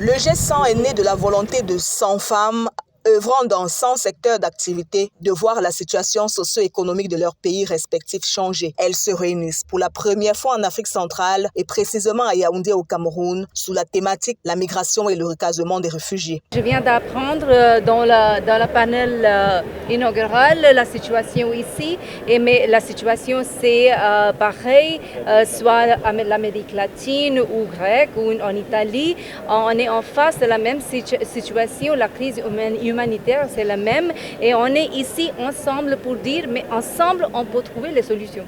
Le G100 est né de la volonté de 100 femmes œuvrant dans 100 secteurs d'activité de voir la situation socio-économique de leurs pays respectifs changer. Elles se réunissent pour la première fois en Afrique centrale et précisément à Yaoundé au Cameroun sous la thématique la migration et le recasement des réfugiés. Je viens d'apprendre dans la panel inaugural la situation ici, mais la situation c'est pareil, soit l'Amérique latine ou grecque ou en Italie, on est en face de la même situation, la crise humanitaire c'est la même et on est ici ensemble pour dire mais ensemble on peut trouver les solutions.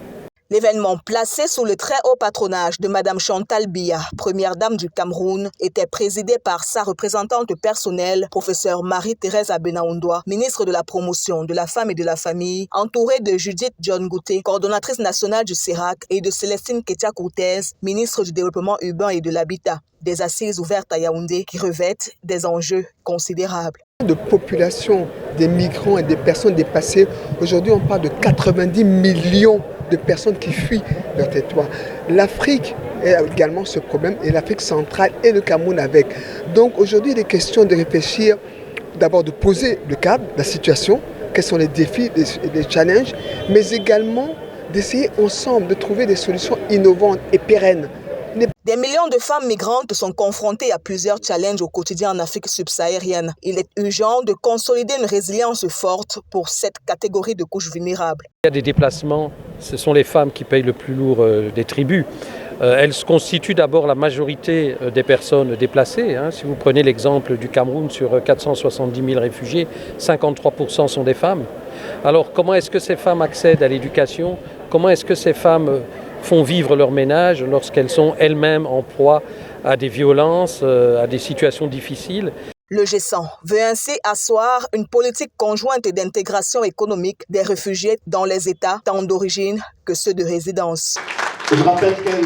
L'événement placé sous le très haut patronage de Mme Chantal Biya, première dame du Cameroun, était présidé par sa représentante personnelle, professeure Marie-Thérèse Abenaoundoa, ministre de la Promotion, de la Femme et de la Famille, entourée de Judith John Gouté, coordonnatrice nationale du CERAC, et de Célestine Ketia-Courtez, ministre du Développement urbain et de l'Habitat. Des assises ouvertes à Yaoundé qui revêtent des enjeux considérables. De population, des migrants et des personnes déplacées. Aujourd'hui, on parle de 90 millions de personnes qui fuient leur territoire. L'Afrique a également ce problème, et l'Afrique centrale et le Cameroun avec. Donc aujourd'hui, il est question de réfléchir, d'abord de poser le cadre, la situation, quels sont les défis, les challenges, mais également d'essayer ensemble de trouver des solutions innovantes et pérennes. Des millions de femmes migrantes sont confrontées à plusieurs challenges au quotidien en Afrique subsaharienne. Il est urgent de consolider une résilience forte pour cette catégorie de couches vulnérables. Il y a des déplacements, ce sont les femmes qui payent le plus lourd des tributs. Elles constituent d'abord la majorité des personnes déplacées. Si vous prenez l'exemple du Cameroun, sur 470 000 réfugiés, 53% sont des femmes. Alors comment est-ce que ces femmes accèdent à l'éducation? Comment est-ce que ces femmes font vivre leur ménage lorsqu'elles sont elles-mêmes en proie à des violences, à des situations difficiles? Le G100 veut ainsi asseoir une politique conjointe d'intégration économique des réfugiés dans les États tant d'origine que ceux de résidence. Je rappelle que